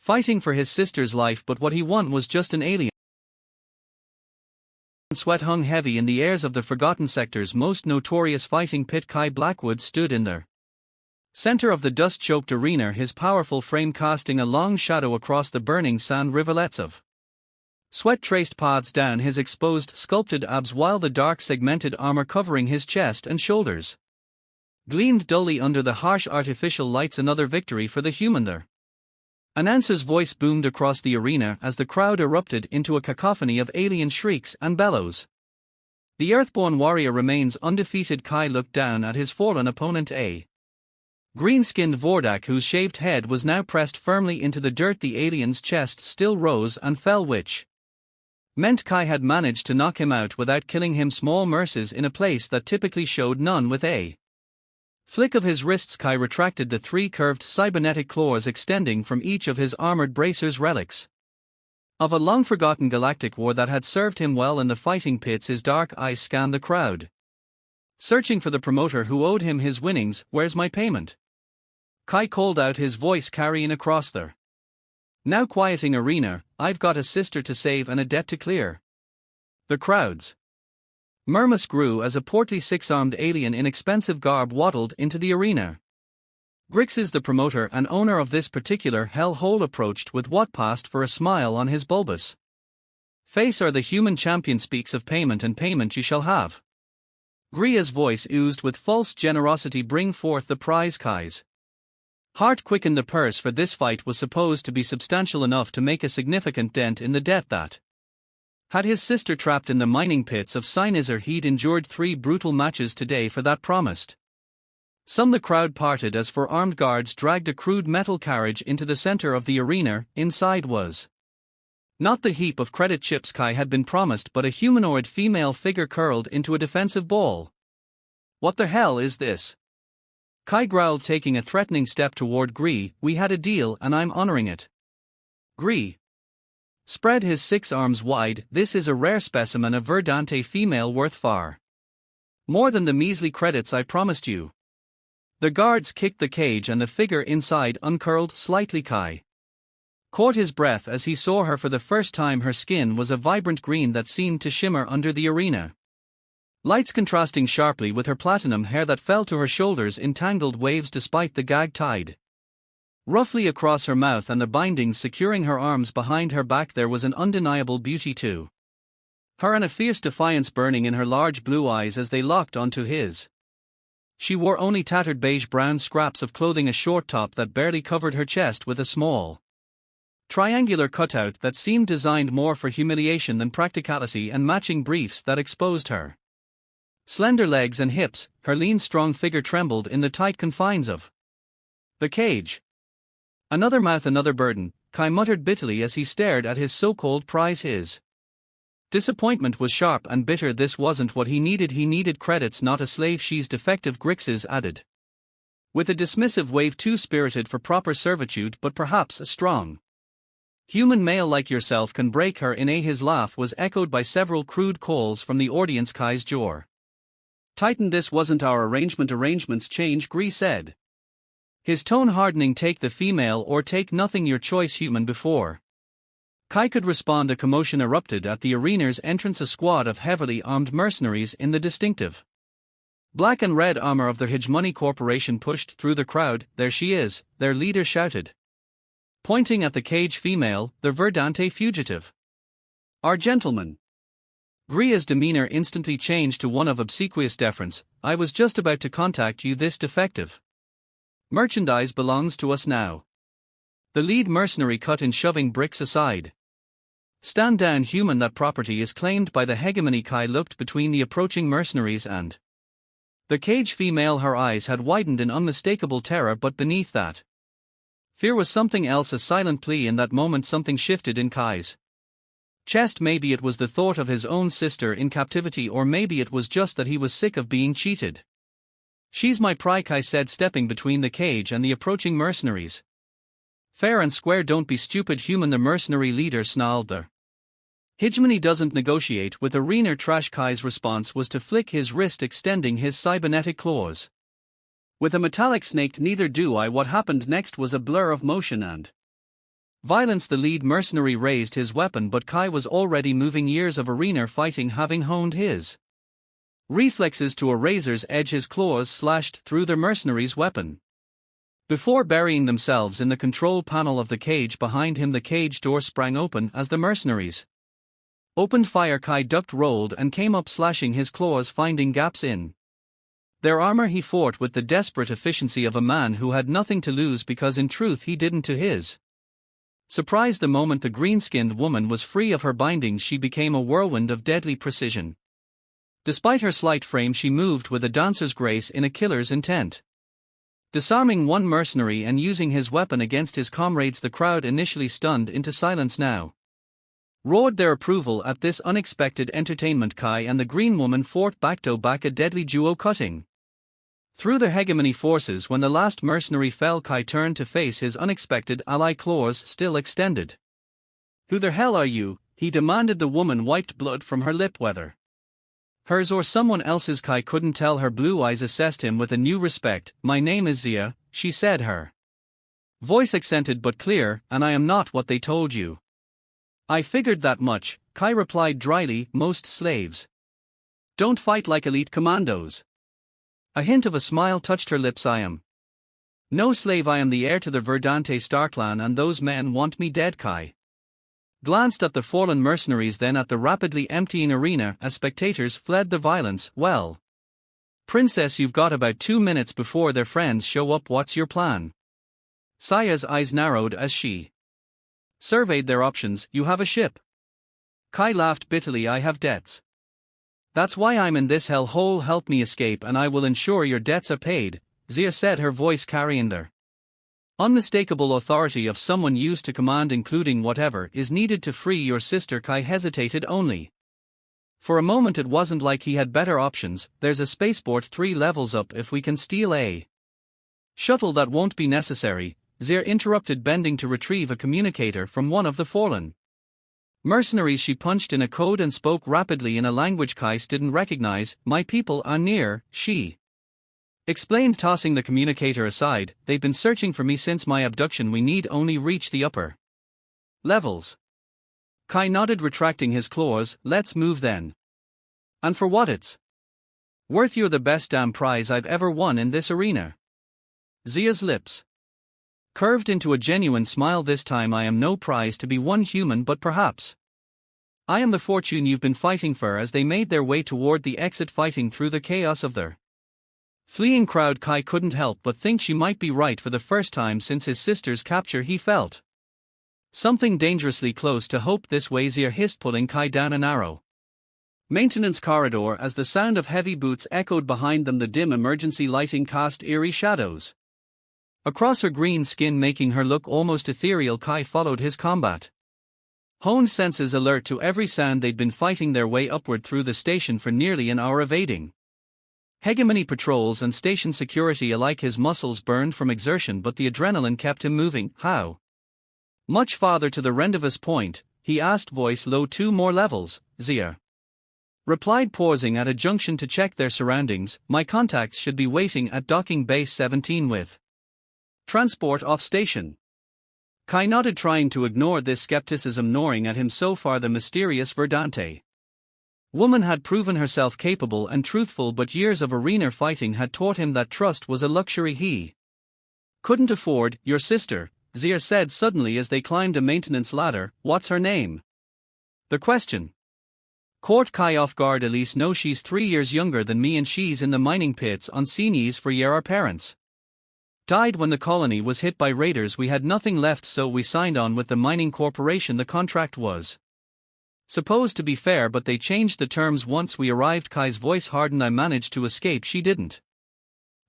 fighting for his sister's life, but what he won was just an alien. Sweat hung heavy in the airs of the Forgotten Sector's most notorious fighting pit. Kai Blackwood stood in the center of the dust-choked arena, his powerful frame casting a long shadow across the burning sand rivulets of sweat traced paths down his exposed sculpted abs, while the dark segmented armor covering his chest and shoulders gleamed dully under the harsh artificial lights. Another victory for the human there. An announcer's voice boomed across the arena as the crowd erupted into a cacophony of alien shrieks and bellows. The Earthborn warrior remains undefeated. Kai looked down at his fallen opponent, a green-skinned Vordak whose shaved head was now pressed firmly into the dirt. The alien's chest still rose and fell, which meant Kai had managed to knock him out without killing him. Small mercies in a place that typically showed none. With a flick of his wrists, Kai retracted the three curved cybernetic claws extending from each of his armored bracers, relics of a long-forgotten galactic war that had served him well in the fighting pits. His dark eyes scanned the crowd, searching for the promoter who owed him his winnings. "Where's my payment?" Kai called out, his voice carrying across the now quieting arena. "I've got a sister to save and a debt to clear." The crowd's murmurs grew as a portly six-armed alien in expensive garb waddled into the arena. Grixis, the promoter and owner of this particular hellhole, approached with what passed for a smile on his bulbous face. "Or the human champion speaks of payment, and payment you shall have." Gria's voice oozed with false generosity. "Bring forth the prize." Kai's heart quickened. The purse for this fight was supposed to be substantial enough to make a significant dent in the debt that had his sister trapped in the mining pits of Sinizar. He'd endured 3 brutal matches today for that promised sum. The crowd parted as 4 armed guards dragged a crude metal carriage into the center of the arena. Inside was not the heap of credit chips Kai had been promised, but a humanoid female figure curled into a defensive ball. "What the hell is this?" Kai growled, taking a threatening step toward Gree. "We had a deal and I'm honoring it." Gree spread his 6 arms wide. "This is a rare specimen of Verdante female worth far more than the measly credits I promised you." The guards kicked the cage and the figure inside uncurled slightly. Kai caught his breath as he saw her for the first time. Her skin was a vibrant green that seemed to shimmer under the arena lights, contrasting sharply with her platinum hair that fell to her shoulders in tangled waves despite the gag tied roughly across her mouth and the bindings securing her arms behind her back. There was an undeniable beauty to her and a fierce defiance burning in her large blue eyes as they locked onto his. She wore only tattered beige-brown scraps of clothing, a short top that barely covered her chest with a small triangular cutout that seemed designed more for humiliation than practicality, and matching briefs that exposed her slender legs and hips. Her lean, strong figure trembled in the tight confines of the cage. "Another mouth, another burden," Kai muttered bitterly as he stared at his so-called prize. His disappointment was sharp and bitter. This wasn't what he needed. He needed credits, not a slave. "She's defective," Grixis added with a dismissive wave. "Too spirited for proper servitude, but perhaps a strong human male like yourself can break her in." His laugh was echoed by several crude calls from the audience. Kai's jaw tightened. "This wasn't our arrangement." "Arrangements change," Gree said, his tone hardening. "Take the female or take nothing. Your choice." "Human." Before Kai could respond, a commotion erupted at the arena's entrance. A squad of heavily armed mercenaries in the distinctive black and red armor of the Hegemony Corporation pushed through the crowd. "There she is," their leader shouted, pointing at the cage female, "the Verdante fugitive. Our gentleman." Gria's demeanor instantly changed to one of obsequious deference. "I was just about to contact you. This defective merchandise belongs to us now." The lead mercenary cut in, shoving Brix aside. "Stand down, human. That property is claimed by the Hegemony." Kai looked between the approaching mercenaries and the cage female. Her eyes had widened in unmistakable terror, but beneath that fear was something else, a silent plea. In that moment something shifted in Kai's chest. Maybe it was the thought of his own sister in captivity, or maybe it was just that he was sick of being cheated. "She's my pride," Kai said, stepping between the cage and the approaching mercenaries. "Fair and square, don't be stupid, human," the mercenary leader snarled. "The Hegemony doesn't negotiate with arena trash." Kai's response was to flick his wrist, extending his cybernetic claws with a metallic snake. "Neither do I." What happened next was a blur of motion and Violence. The lead mercenary raised his weapon, but Kai was already moving, years of arena fighting having honed his reflexes to a razor's edge. His claws slashed through the mercenary's weapon. Before burying themselves in the control panel of the cage behind him, the cage door sprang open as the mercenaries opened fire. Kai ducked, rolled, and came up, slashing his claws, finding gaps in their armor. He fought with the desperate efficiency of a man who had nothing to lose, because in truth he didn't. To his surprise, the moment the green-skinned woman was free of her bindings, she became a whirlwind of deadly precision. Despite her slight frame, she moved with a dancer's grace in a killer's intent. Disarming one mercenary and using his weapon against his comrades, the crowd, initially stunned into silence, now roared their approval at this unexpected entertainment. Kai and the green woman fought back to back, a deadly duo cutting through their hegemony forces. When the last mercenary fell, Kai turned to face his unexpected ally, claws still extended. "Who the hell are you?" he demanded. The woman wiped blood from her lip. Whether hers or someone else's, Kai couldn't tell. Her blue eyes assessed him with a new respect. "My name is Zia," she said, her voice accented but clear, "and I am not what they told you." "I figured that much," Kai replied dryly. "Most slaves don't fight like elite commandos." A hint of a smile touched her lips. "I am no slave. I am the heir to the Verdante star clan, and those men want me dead." Kai glanced at the fallen mercenaries, then at the rapidly emptying arena as spectators fled the violence. "Well, Princess, you've got about 2 minutes before their friends show up. What's your plan?" Saya's eyes narrowed as she surveyed their options. "You have a ship." Kai laughed bitterly. "I have debts. That's why I'm in this hellhole. Help me escape and I will ensure your debts are paid," Zia said, her voice carrying the unmistakable authority of someone used to command, "including whatever is needed to free your sister." Kai hesitated only for a moment. It wasn't like he had better options. "There's a spaceport 3 levels up. If we can steal a shuttle, that won't be necessary," Zia interrupted, bending to retrieve a communicator from one of the fallen mercenaries. She punched in a code and spoke rapidly in a language Kai didn't recognize. "My people are near," she explained, tossing the communicator aside. "They've been searching for me since my abduction. We need only reach the upper levels." Kai nodded, retracting his claws. "Let's move then. And for what it's worth, you're the best damn prize I've ever won in this arena." Zia's lips curved into a genuine smile. "This time I am no prize to be won, human, but perhaps I am the fortune you've been fighting for." As they made their way toward the exit, fighting through the chaos of their fleeing crowd, Kai couldn't help but think she might be right. For the first time since his sister's capture, he felt something dangerously close to hope. "This way," Zia hissed, pulling Kai down a narrow maintenance corridor. As the sound of heavy boots echoed behind them, the dim emergency lighting cast eerie shadows across her green skin, making her look almost ethereal. Kai followed his combat honed senses, alert to every sound. They'd been fighting their way upward through the station for nearly an hour, evading hegemony patrols and station security alike. His muscles burned from exertion, but the adrenaline kept him moving. "How much farther to the rendezvous point?" he asked, voice low. 2 more levels," Zia replied, pausing at a junction to check their surroundings. "My contacts should be waiting at docking base 17 with transport off station." Kai nodded, trying to ignore this skepticism gnawing at him. So far, the mysterious Verdante woman had proven herself capable and truthful, but years of arena fighting had taught him that trust was a luxury he couldn't afford. "Your sister," Zia said suddenly as they climbed a maintenance ladder. "What's her name?" The question caught Kai off guard. "Elise. No, she's 3 years younger than me, and she's in the mining pits on Sinise for year. Our parents died when the colony was hit by raiders. We had nothing left, so we signed on with the mining corporation. The contract was supposed to be fair, but they changed the terms once we arrived." Kai's voice hardened. "I managed to escape. She didn't."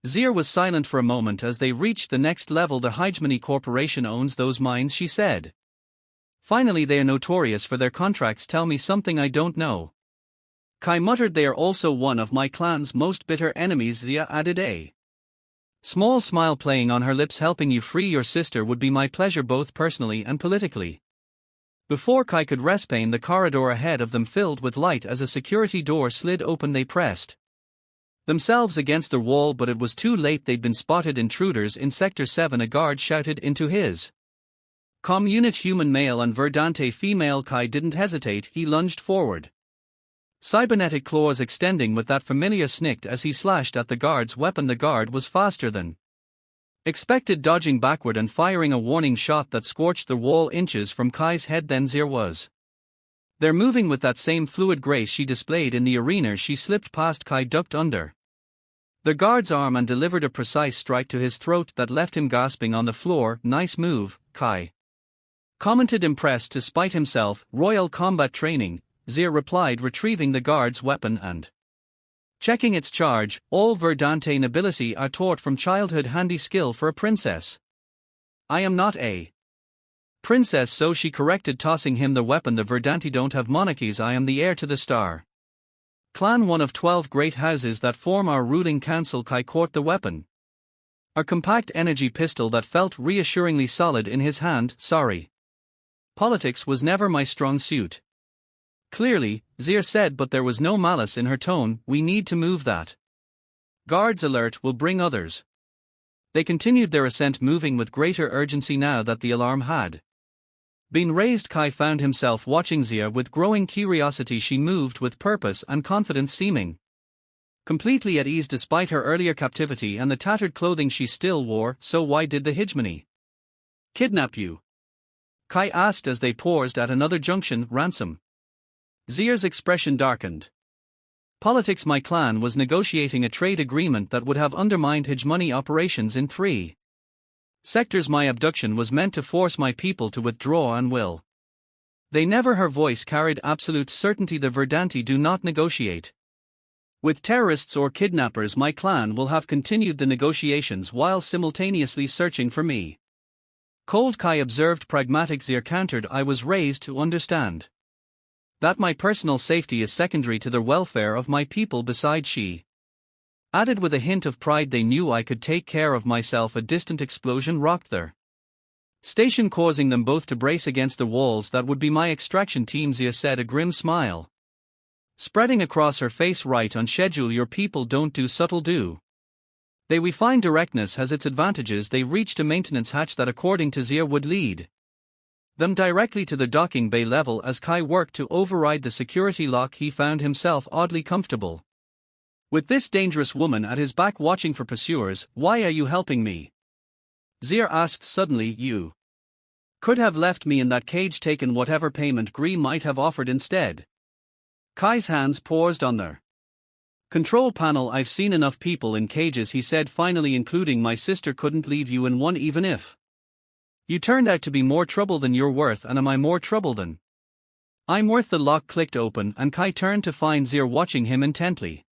Zia was silent for a moment. "As they reached the next level, the hegemony corporation owns those mines," she said. "Finally, they are notorious for their contracts." "Tell me something I don't know," Kai muttered. "They are also one of my clan's most bitter enemies," Zia added, a small smile playing on her lips. "Helping you free your sister would be my pleasure, both personally and politically." Before Kai could respond, the corridor ahead of them filled with light. As a security door slid open, they pressed themselves against the wall, but it was too late. They'd been spotted. "Intruders in Sector 7, a guard shouted into his Unit human male and Verdante female. Kai didn't hesitate, he lunged forward. Cybernetic claws extending with that familiar snick as he slashed at the guard's weapon. The guard was faster than expected, dodging backward and firing a warning shot that scorched the wall inches from Kai's head. Then Zir was there, moving with that same fluid grace she displayed in the arena. She slipped past Kai, ducked under the guard's arm and delivered a precise strike to his throat that left him gasping on the floor. Nice move, Kai commented, impressed despite himself. Royal combat training, Zir replied, retrieving the guard's weapon and checking its charge. All Verdante nobility are taught from childhood, handy skill for a princess. I am not a princess, so she corrected, tossing him the weapon. The Verdante don't have monarchies. I am the heir to the Star Clan, one of 12 great houses that form our ruling council. Kai caught the weapon, a compact energy pistol that felt reassuringly solid in his hand. Sorry. Politics was never my strong suit. Clearly, Zir said, but there was no malice in her tone. We need to move that guards alert will bring others. They continued their ascent, moving with greater urgency now that the alarm had been raised. Kai found himself watching Zir with growing curiosity. She moved with purpose and confidence, seeming completely at ease despite her earlier captivity and the tattered clothing she still wore. So why did the hegemony kidnap you? Kai asked as they paused at another junction. Ransom. Zir's expression darkened. Politics. My clan was negotiating a trade agreement that would have undermined hegemony operations in 3 sectors. My abduction was meant to force my people to withdraw, and will they never? Her voice carried absolute certainty. The Verdante do not negotiate with terrorists or kidnappers. My clan will have continued the negotiations while simultaneously searching for me. Cold. Kai observed, pragmatic. Zir countered, I was raised to understand that my personal safety is secondary to the welfare of my people. Besides, she added with a hint of pride, they knew I could take care of myself. A distant explosion rocked their station, causing them both to brace against the walls. That would be my extraction team, Zia said, a grim smile spreading across her face. Right on schedule. Your people don't do subtle, do they? We find directness has its advantages. They reached a maintenance hatch that, according to Zia, would lead them directly to the docking bay level. As Kai worked to override the security lock, he found himself oddly comfortable with this dangerous woman at his back, watching for pursuers. Why are you helping me? Zir asked suddenly. You could have left me in that cage, taken whatever payment Gree might have offered instead. Kai's hands paused on their control panel. I've seen enough people in cages, he said finally, including my sister. Couldn't leave you in one, even if you turned out to be more trouble than you're worth. And am I more trouble than I'm worth? The lock clicked open, and Kai turned to find Zir watching him intently,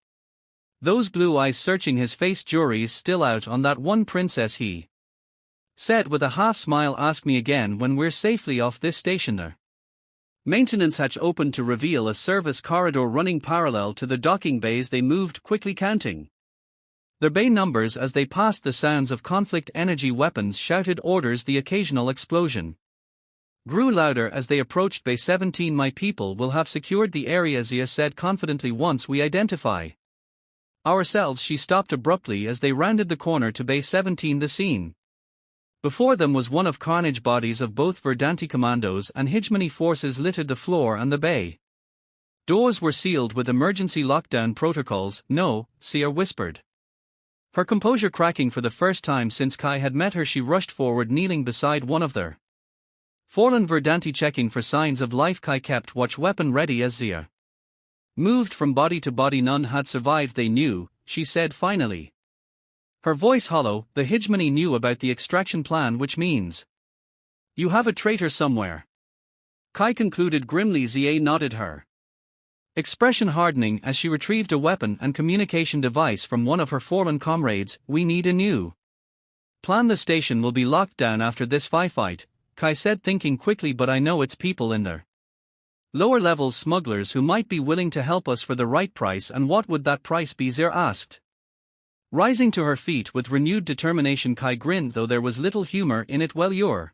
those blue eyes searching his face. Jury's still out on that one princess, he said with a half smile. Ask me again when we're safely off this station. The maintenance hatch opened to reveal a service corridor running parallel to the docking bays. They moved quickly, counting their bay numbers as they passed. The sounds of conflict, energy weapons, shouted orders. The occasional explosion grew louder as they approached Bay 17. My people will have secured the area, Zia said confidently. Once we identify ourselves. She stopped abruptly as they rounded the corner to Bay 17. The scene before them was one of carnage. Bodies of both Verdante commandos and hegemony forces littered the floor, and the bay doors were sealed with emergency lockdown protocols. No, Zia whispered, her composure cracking for the first time since Kai had met her. She rushed forward, kneeling beside one of their fallen Verdante, checking for signs of life. Kai kept watch, weapon ready, as Zia moved from body to body. None had survived, they knew, she said finally, her voice hollow. The hegemony knew about the extraction plan, which means you have a traitor somewhere, Kai concluded grimly. Zia nodded, her expression hardening as she retrieved a weapon and communication device from one of her fallen comrades. We need a new plan. The station will be locked down after this fight, Kai said, thinking quickly, but I know it's people in there lower levels, smugglers who might be willing to help us for the right price. And what would that price be? Zir asked, rising to her feet with renewed determination. Kai grinned, though there was little humor in it. Well, you're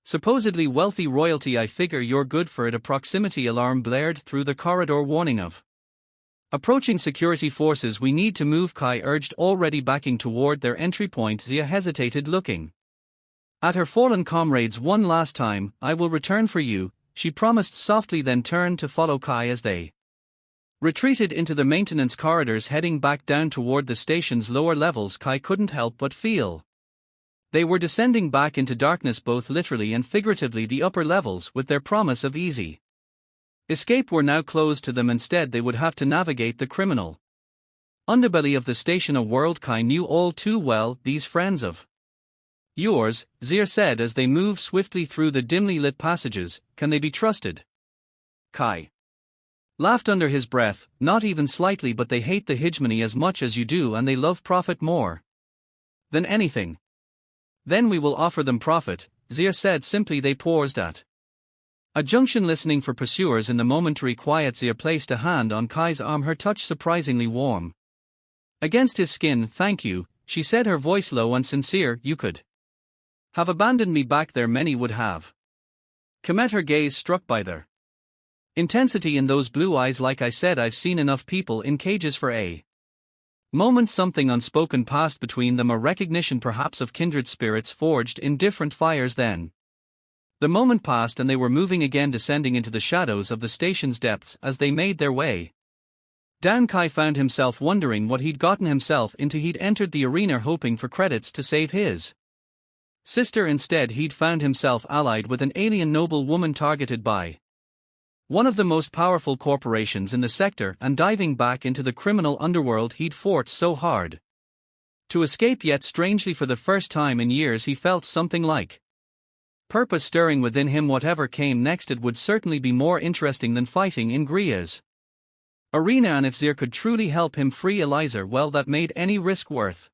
supposedly wealthy royalty. I figure you're good for it. A proximity alarm blared through the corridor, warning of approaching security forces. We need to move, Kai urged, already backing toward their entry point. Zia hesitated, looking At her fallen comrades one last time, I will return for you, she promised softly, then turned to follow Kai as they retreated into the maintenance corridors heading back down toward the station's lower levels. Kai couldn't help but feel they were descending back into darkness, both literally and figuratively. The upper levels, with their promise of easy escape, were now closed to them. Instead they would have to navigate the criminal underbelly of the station, a world Kai knew all too well. These friends of yours, Zir said as they moved swiftly through the dimly lit passages, can they be trusted? Kai laughed under his breath, not even slightly, but they hate the hegemony as much as you do, and they love profit more than anything. Then we will offer them profit, Zir said simply. They paused at a junction, listening for pursuers. In the momentary quiet, Zir placed a hand on Kai's arm, her touch surprisingly warm against his skin. Thank you, she said, her voice low and sincere. You could have abandoned me back there. Many would have. Met her gaze, struck by their intensity in those blue eyes. Like I said, I've seen enough people in cages for a moment. Something unspoken passed between them, a recognition perhaps of kindred spirits forged in different fires. Then the moment passed and they were moving again, descending into the shadows of the station's depths. As they made their way down, Kai found himself wondering what he'd gotten himself into. He'd entered the arena hoping for credits to save his sister. Instead, he'd found himself allied with an alien noble woman targeted by one of the most powerful corporations in the sector, and diving back into the criminal underworld he'd fought so hard to escape. Yet strangely, for the first time in years, he felt something like purpose stirring within him. Whatever came next, it would certainly be more interesting than fighting in Gria's arena, and if Zir could truly help him free Eliza, well, that made any risk worth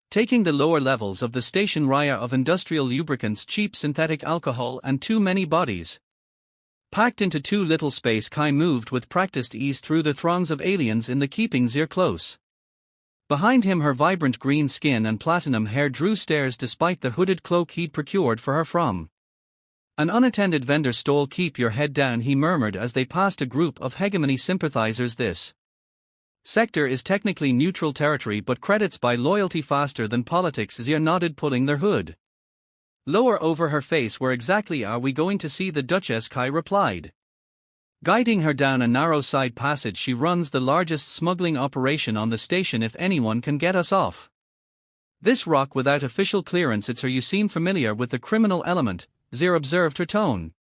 taking. The lower levels of the station, raya of industrial lubricants, cheap synthetic alcohol, and too many bodies packed into too little space. Kai moved with practiced ease through the throngs of aliens in the keeping Zir close behind him. Her vibrant green skin and platinum hair drew stares despite the hooded cloak he'd procured for her from an unattended vendor stall. Keep your head down, he murmured as they passed a group of hegemony sympathizers. This sector is technically neutral territory, but credits buy loyalty faster than politics. Zir nodded, pulling their hood lower over her face. Where exactly are we going to see the Duchess? Kai replied, guiding her down a narrow side passage. She runs the largest smuggling operation on the station. If anyone can get us off this rock without official clearance, it's her. You seem familiar with the criminal element, Zir observed, her tone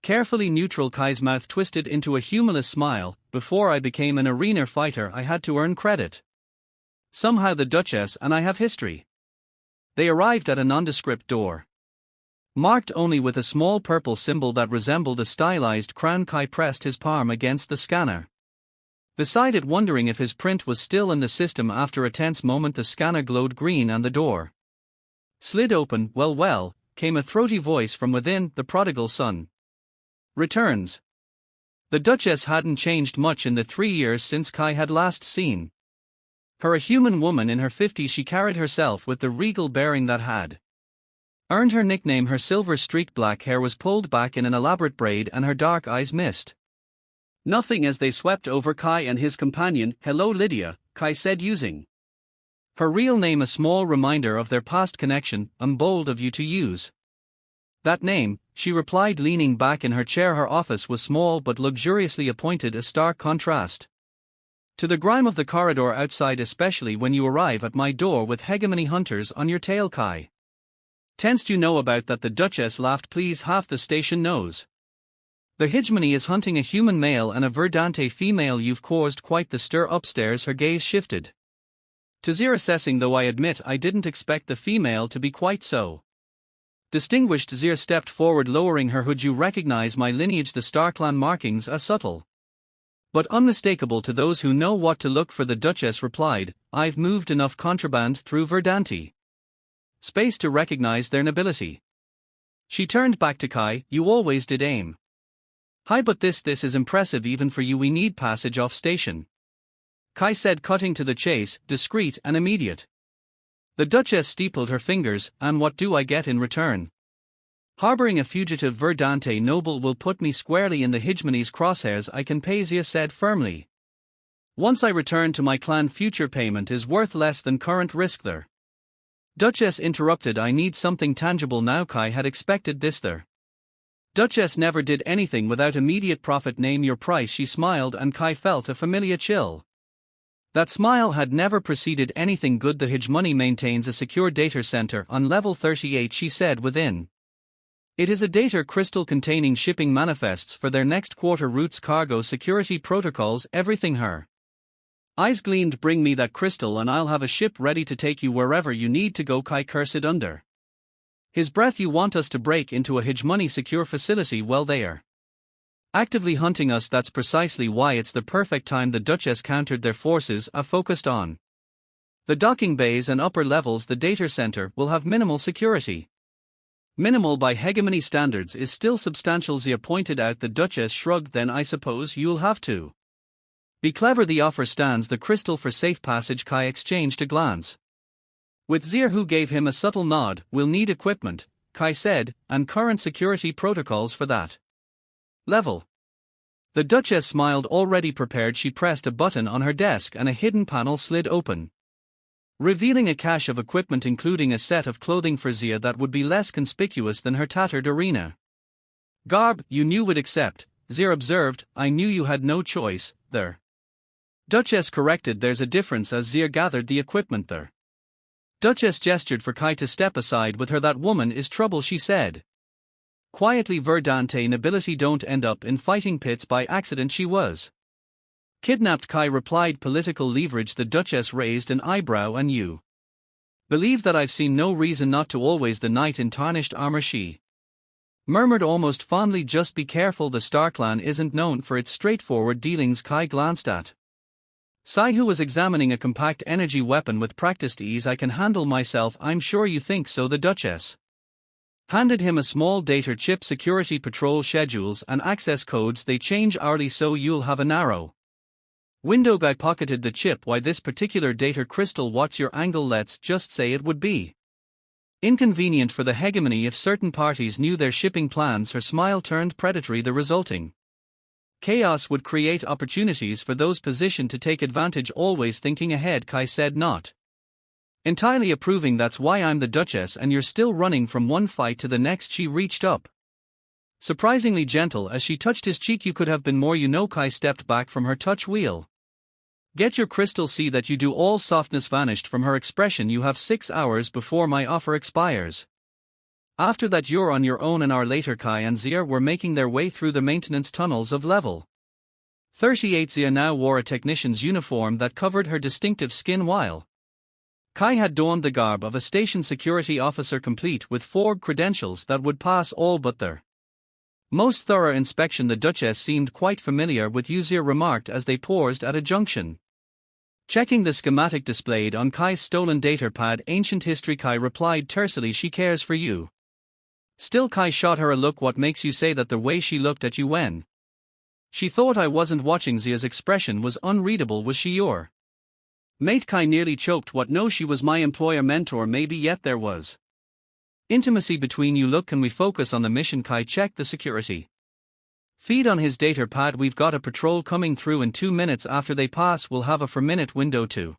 carefully neutral. Kai's mouth twisted into a humorless smile. Before I became an arena fighter, I had to earn credit. Somehow the Duchess and I have history. They arrived at a nondescript door, marked only with a small purple symbol that resembled a stylized crown. Kai pressed his palm against the scanner beside it, wondering if his print was still in the system. After a tense moment, the scanner glowed green and the door slid open. Well, came a throaty voice from within. The prodigal son returns. The Duchess hadn't changed much in the 3 years since Kai had last seen her, a human woman in her 50s. She carried herself with the regal bearing that had earned her nickname. Her silver-streaked black hair was pulled back in an elaborate braid, and her dark eyes missed nothing as they swept over Kai and his companion. Hello, Lydia, Kai said, using her real name, a small reminder of their past connection. Bold of you to use that name, she replied, leaning back in her chair. Her office was small but luxuriously appointed, a stark contrast to the grime of the corridor outside, especially when you arrive at my door with hegemony hunters on your tail. Kai tensed. You know about that? The Duchess laughed. Please, half the station knows the hegemony is hunting a human male and a verdante female. You've caused quite the stir upstairs. Her gaze shifted to Zir, assessing, though I admit I didn't expect the female to be quite so distinguished. Zir stepped forward, lowering her hood. You recognize my lineage? The StarClan markings are subtle but unmistakable to those who know what to look for. The Duchess replied, I've moved enough contraband through Verdante space to recognize their nobility. She turned back to Kai. You always did aim high, but this is impressive even for you. We need passage off station, Kai said, cutting to the chase, discreet and immediate. The Duchess steepled her fingers. And what do I get in return? Harboring a fugitive Verdante noble will put me squarely in the hegemony's crosshairs. I can pay, Zia said firmly. Once I return to my clan, future payment is worth less than current risk there. Duchess interrupted. I need something tangible now. Kai had expected this there. Duchess never did anything without immediate profit. Name your price. She smiled and Kai felt a familiar chill. That smile had never preceded anything good. The hegemony maintains a secure data center on level 38, she said within. It is a data crystal containing shipping manifests for their next quarter routes, cargo security protocols, everything. Her eyes gleamed. Bring me that crystal and I'll have a ship ready to take you wherever you need to go. Kai cursed under his breath. You want us to break into a hegemony secure facility? Well, they are actively hunting us. That's precisely why it's the perfect time. The Duchess countered. Their forces are focused on the docking bays and upper levels. The data center will have minimal security. Minimal by hegemony standards is still substantial, Zia pointed out. The Duchess shrugged. Then I suppose you'll have to be clever. The offer stands. The crystal for safe passage. Kai exchanged a glance with Zia, who gave him a subtle nod. We'll need equipment, Kai said, and current security protocols for that level. The Duchess smiled. Already prepared. She pressed a button on her desk and a hidden panel slid open, revealing a cache of equipment including a set of clothing for Zia that would be less conspicuous than her tattered arena garb. You knew would accept, Zia observed. I knew you had no choice, there. Duchess corrected. There's a difference. As Zia gathered the equipment there, Duchess gestured for Kai to step aside with her. That woman is trouble, she said quietly. Verdante nobility don't end up in fighting pits by accident. She was kidnapped, Kai replied. Political leverage. The Duchess raised an eyebrow. And you believe that? I've seen no reason not to. Always the knight in tarnished armor, she murmured almost fondly. Just be careful. The StarClan isn't known for its straightforward dealings. Kai glanced at Sai, who was examining a compact energy weapon with practiced ease. I can handle myself. I'm sure you think so. The Duchess handed him a small data chip. Security patrol schedules and access codes, they change hourly, so you'll have a narrow window. Guy pocketed the chip. Why this particular data crystal? What's your angle? Let's just say it would be inconvenient for the hegemony if certain parties knew their shipping plans. Her smile turned predatory. The resulting chaos would create opportunities for those positioned to take advantage. Always thinking ahead, Kai said, not entirely approving. That's why I'm the Duchess and you're still running from one fight to the next. She reached up, surprisingly gentle, as she touched his cheek. You could have been more, you know. Kai stepped back from her touch wheel. Get your crystal. See that you do. All softness vanished from her expression. You have 6 hours before my offer expires. After that you're on your own. An hour later, Kai and Zia were making their way through the maintenance tunnels of level 38. Zia now wore a technician's uniform that covered her distinctive skin, while Kai had donned the garb of a station security officer, complete with 4 credentials that would pass all but their most thorough inspection. The Duchess seemed quite familiar with you, Zia remarked as they paused at a junction, checking the schematic displayed on Kai's stolen data pad. Ancient history, Kai replied tersely. She cares for you still. Kai shot her a look. What makes you say that? The way she looked at you when she thought I wasn't watching. Zia's expression was unreadable. Was she your mate? Kai nearly choked. What? No, she was my employer, mentor, maybe, yet there was intimacy between you. Look, can we focus on the mission? Kai checked the security feed on his data pad. We've got a patrol coming through in 2 minutes. After they pass, we'll have a 4-minute window to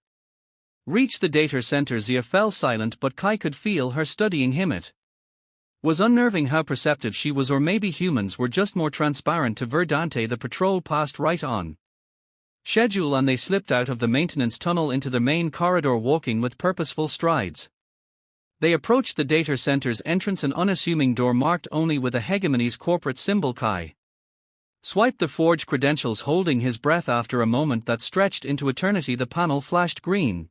reach the data center. Zia fell silent, but Kai could feel her studying him. It was unnerving how perceptive she was, or maybe humans were just more transparent to Verdante. The patrol passed right on schedule and they slipped out of the maintenance tunnel into the main corridor, walking with purposeful strides. They approached the data center's entrance, an unassuming door marked only with a hegemony's corporate symbol. Kai swiped the forged credentials, holding his breath. After a moment that stretched into eternity, the panel flashed green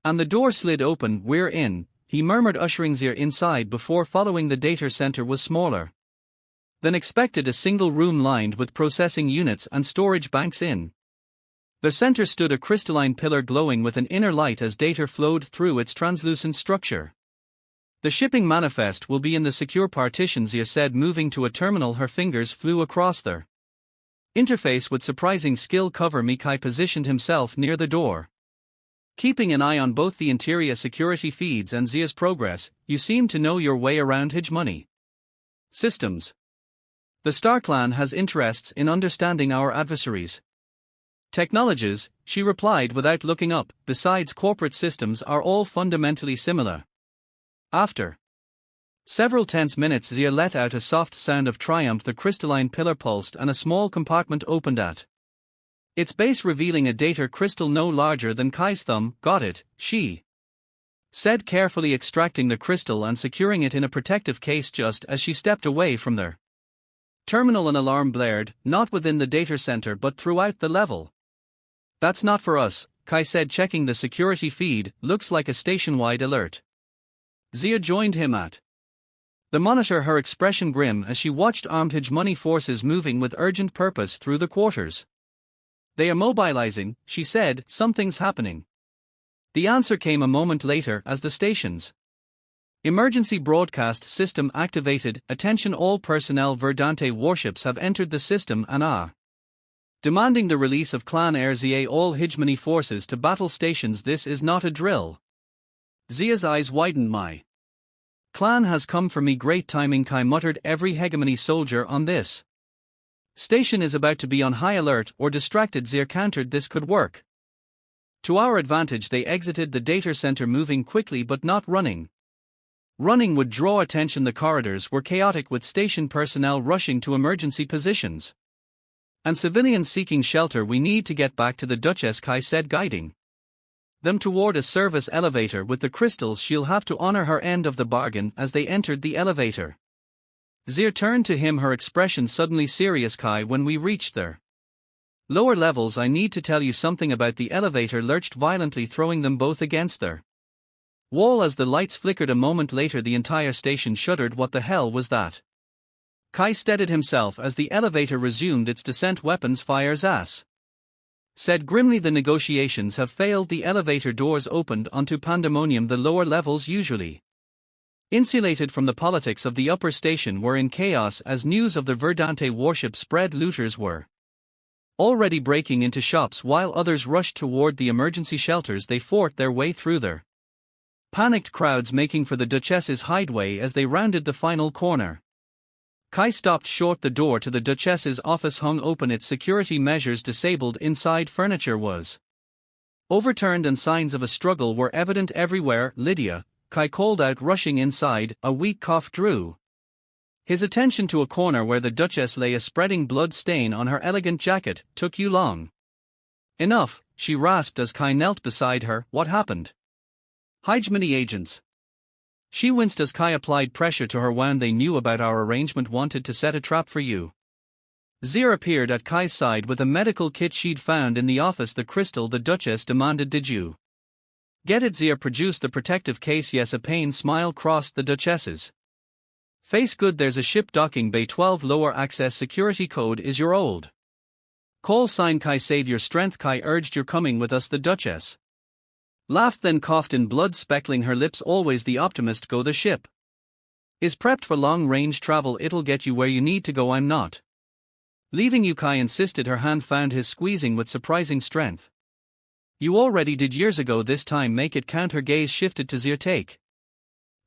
and the door slid open. We're in, he murmured, ushering Zia inside before following. The data center was smaller than expected, a single room lined with processing units and storage banks. In the center stood a crystalline pillar glowing with an inner light as data flowed through its translucent structure. The shipping manifest will be in the secure partition, Zia said, moving to a terminal. Her fingers flew across their interface with surprising skill. Cover me. Kai positioned himself near the door, keeping an eye on both the interior security feeds and Zia's progress. You seem to know your way around hegemony systems. The StarClan has interests in understanding our adversaries' technologies, she replied without looking up. Besides, corporate systems are all fundamentally similar. After several tense minutes, Zia let out a soft sound of triumph. The crystalline pillar pulsed and a small compartment opened at its base, revealing a data crystal no larger than Kai's thumb. Got it, she said, carefully extracting the crystal and securing it in a protective case. Just as she stepped away from their terminal, an alarm blared, not within the data center but throughout the level. That's not for us, Kai said, checking the security feed. Looks like a station-wide alert. Zia joined him at the monitor, her expression grim as she watched armed hegemony forces moving with urgent purpose through the quarters. They are mobilizing, she said. Something's happening. The answer came a moment later as the station's emergency broadcast system activated. Attention, all personnel, Verdante warships have entered the system and are demanding the release of Clan Air Zia. All hegemony forces to battle stations. This is not a drill. Zia's eyes widened. My clan has come for me. Great timing, Kai muttered. Every hegemony soldier on this station is about to be on high alert or distracted. Zia countered. This could work to our advantage. They exited the data center, moving quickly but not running. Running would draw attention. The corridors were chaotic, with station personnel rushing to emergency positions and civilians seeking shelter. We need to get back to the Duchess, Kai said, guiding them toward a service elevator with the crystals. She'll have to honor her end of the bargain. As they entered the elevator, Zia turned to him, her expression suddenly serious. Kai, when we reached their lower levels, I need to tell you something about. The elevator lurched violently, throwing them both against their wall as the lights flickered. A moment later, the entire station shuddered. What the hell was that? Kai steadied himself as the elevator resumed its descent. Weapons fires, ass said grimly. The negotiations have failed. The elevator doors opened onto pandemonium. The lower levels, usually insulated from the politics of the upper station, were in chaos as news of the Verdante warship spread. Looters were already breaking into shops while others rushed toward the emergency shelters. They fought their way through their panicked crowds, making for the Duchess's hideaway. As they rounded the final corner, Kai stopped short. The door to the Duchess's office hung open, its security measures disabled. Inside, furniture was overturned and signs of a struggle were evident everywhere. Lydia, Kai called out, rushing inside. A weak cough drew his attention to a corner where the Duchess lay, a spreading blood stain on her elegant jacket. Took you long enough, she rasped as Kai knelt beside her. What happened? Hegemony agents. She winced as Kai applied pressure to her wound. They knew about our arrangement, wanted to set a trap for you. Zia appeared at Kai's side with a medical kit she'd found in the office. The crystal, the Duchess demanded. Did you get it? Zia produced the protective case. Yes. A pained smile crossed the Duchess's face. Good. There's a ship docking bay 12. Lower access. Security code is your old call sign. Kai, save your strength. Kai urged. You're coming with us. The Duchess laughed, then coughed in blood speckling her lips. Always the optimist. Go. The ship is prepped for long-range travel. It'll get you where you need to go. I'm not leaving you, Kai insisted. Her hand found his, squeezing with surprising strength. You already did years ago. This time make it count. Her gaze shifted to Zia. Take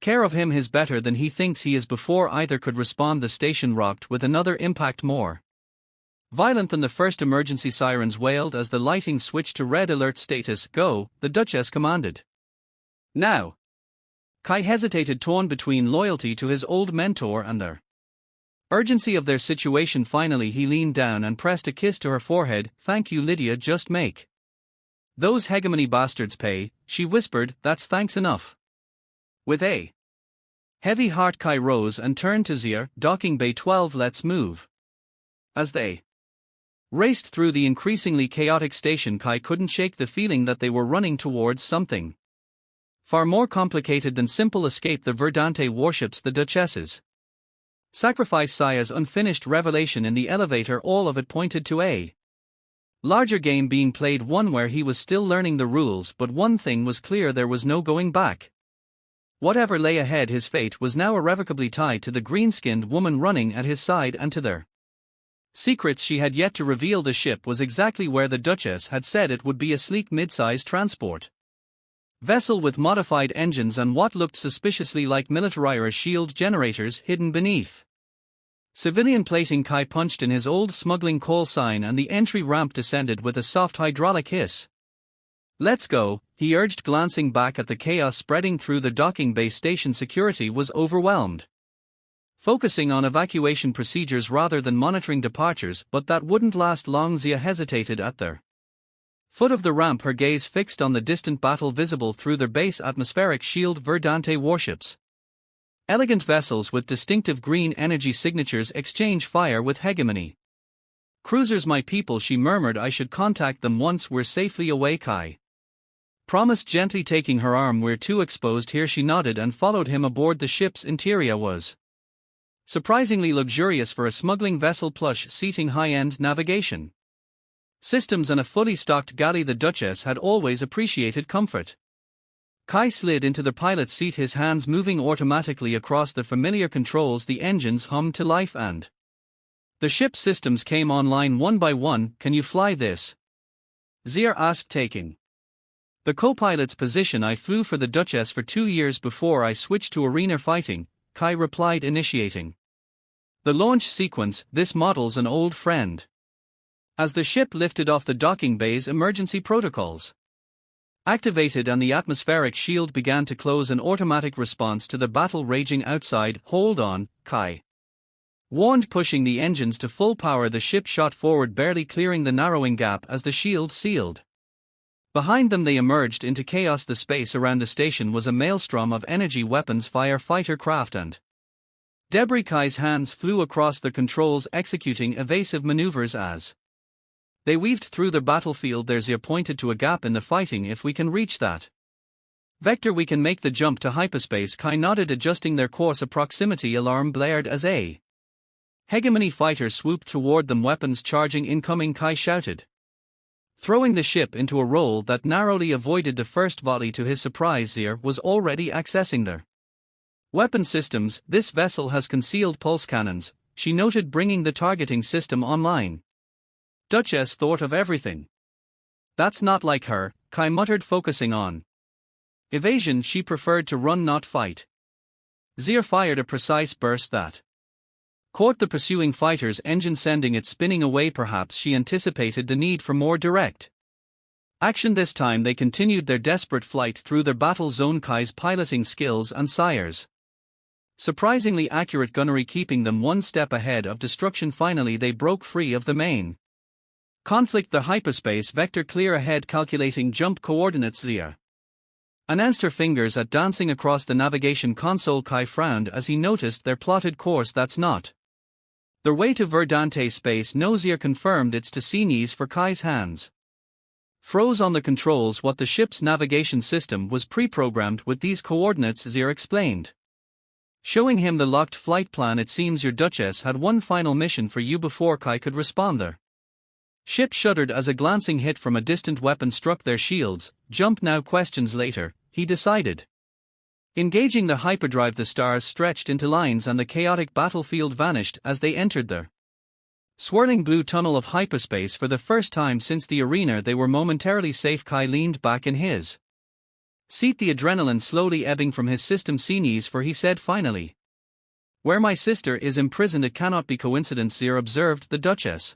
care of him. He's better than he thinks he is. Before either could respond, the station rocked with another impact, more violent than the first. Emergency sirens wailed as the lighting switched to red alert status. Go, the Duchess commanded. Now. Kai hesitated, torn between loyalty to his old mentor and the urgency of their situation. Finally he leaned down and pressed a kiss to her forehead. Thank you, Lydia. Just make those hegemony bastards pay, she whispered. That's thanks enough. With a heavy heart, Kai rose and turned to Zia. Docking bay 12. Let's move. As they raced through the increasingly chaotic station, Kai couldn't shake the feeling that they were running towards something far more complicated than simple escape. The Verdante warships, the Duchess's sacrifice, Sia's unfinished revelation in the elevator, all of it pointed to a larger game being played, one where he was still learning the rules. But one thing was clear, there was no going back. Whatever lay ahead, his fate was now irrevocably tied to the green-skinned woman running at his side and to their secrets she had yet to reveal. The ship was exactly where the Duchess had said it would be, a sleek mid-size transport vessel with modified engines and what looked suspiciously like military shield generators hidden beneath civilian plating. Kai punched in his old smuggling call sign and the entry ramp descended with a soft hydraulic hiss. Let's go, he urged, glancing back at the chaos spreading through the docking bay. Station security was overwhelmed, focusing on evacuation procedures rather than monitoring departures, but that wouldn't last long. Zia hesitated at their foot of the ramp, her gaze fixed on the distant battle visible through their base atmospheric shield. Verdante warships, elegant vessels with distinctive green energy signatures, exchange fire with hegemony. Cruisers, my people, she murmured. I should contact them once we're safely away, Kai promised, gently taking her arm. We're too exposed here. She nodded and followed him aboard. The ship's interior was surprisingly luxurious for a smuggling vessel, plush seating, high-end navigation systems, and a fully stocked galley. The Duchess had always appreciated comfort. Kai slid into the pilot's seat, his hands moving automatically across the familiar controls. The engines hummed to life and the ship's systems came online one by one. Can you fly this? Zia asked, taking the co-pilot's position. I flew for the Duchess for 2 years before I switched to arena fighting, Kai replied, initiating the launch sequence. This model's an old friend. As the ship lifted off, the docking bay's emergency protocols activated and the atmospheric shield began to close, an automatic response to the battle raging outside. Hold on, Kai warned, pushing the engines to full power. The ship shot forward, barely clearing the narrowing gap as the shield sealed behind them. They emerged into chaos. The space around the station was a maelstrom of energy, weapons, fighter craft, and debris. Kai's hands flew across the controls, executing evasive maneuvers as they weaved through the battlefield. There's Zia pointed to a gap in the fighting. If we can reach that vector, we can make the jump to hyperspace. Kai nodded, adjusting their course. A proximity alarm blared as a hegemony fighter swooped toward them, weapons charging. Incoming, Kai shouted, throwing the ship into a roll that narrowly avoided the first volley. To his surprise, Zia was already accessing their weapon systems. This vessel has concealed pulse cannons, she noted, bringing the targeting system online. Duchess thought of everything. That's not like her, Kai muttered, focusing on evasion. She preferred to run, not fight. Zia fired a precise burst that caught the pursuing fighter's engine, sending it spinning away. Perhaps she anticipated the need for more direct action this time. They continued their desperate flight through their battle zone, Kai's piloting skills and Sire's surprisingly accurate gunnery keeping them one step ahead of destruction. Finally, they broke free of the main conflict. The hyperspace vector clear ahead, calculating jump coordinates. Zia announced, her fingers at dancing across the navigation console. Kai frowned as he noticed their plotted course. That's not their way to Verdante space. No, Zia confirmed. It's to Cines. For Kai's hands froze on the controls. What, the ship's navigation system was pre-programmed with these coordinates, Zia explained, showing him the locked flight plan. It seems your Duchess had one final mission for you before Kai could respond. Their ship shuddered as a glancing hit from a distant weapon struck their shields. Jump now, questions later, he decided. Engaging the hyperdrive, the stars stretched into lines and the chaotic battlefield vanished as they entered the swirling blue tunnel of hyperspace. For the first time since the arena, they were momentarily safe. Kai leaned back in his seat, the adrenaline slowly ebbing from his system. Cines, for he said finally, where my sister is imprisoned. It cannot be coincidence, Zia observed. The Duchess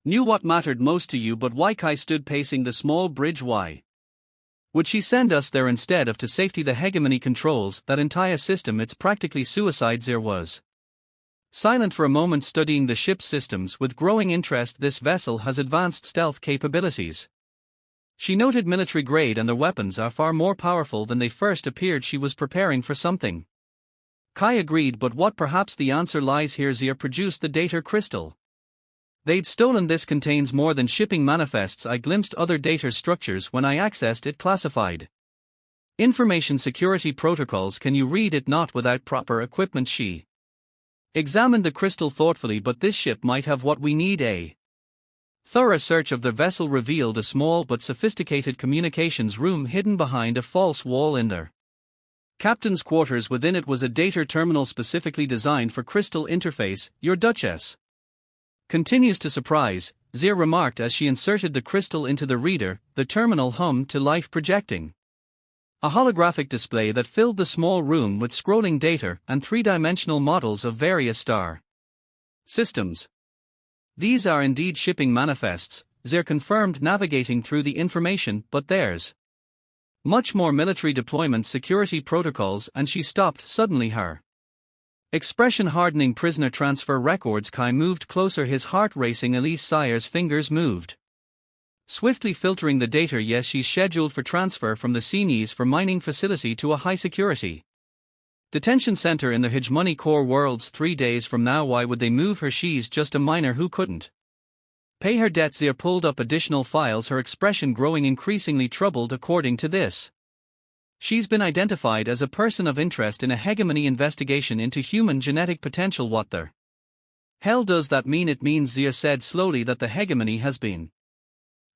knew what mattered most to you, but why? Kai stood pacing the small bridge. Why would she send us there instead of to safety? The hegemony controls that entire system. It's practically suicide. Zia was silent for a moment, studying the ship's systems with growing interest. This vessel has advanced stealth capabilities, she noted, military grade, and their weapons are far more powerful than they first appeared. She was preparing for something. Kai agreed, but what? Perhaps the answer lies here. Zia produced the data crystal they'd stolen. This contains more than shipping manifests. I glimpsed other data structures when I accessed it. Classified information security protocols. Can you read it? Not without proper equipment. She examined the crystal thoughtfully, but this ship might have what we need. A thorough search of the vessel revealed a small but sophisticated communications room hidden behind a false wall. In their captain's quarters, within it was a data terminal specifically designed for crystal interface. Your Duchess continues to surprise, Zia remarked as she inserted the crystal into the reader. The terminal hummed to life, projecting a holographic display that filled the small room with scrolling data and three-dimensional models of various star systems. These are indeed shipping manifests, Zir confirmed navigating through the information, but there's much more military deployment security protocols, and she stopped suddenly. Her expression hardening. Prisoner transfer records. Kai moved closer, his heart racing. Elise Sire's fingers moved swiftly, filtering the data. Yes, she's scheduled for transfer from the Senies for mining facility to a high security detention center in the hegemony core worlds 3 days from now. Why would they move her? She's just a miner who couldn't pay her debts. Zir pulled up additional files, her expression growing increasingly troubled. According to this, she's been identified as a person of interest in a hegemony investigation into human genetic potential. What the hell does that mean? It means, Zir said slowly, that the hegemony has been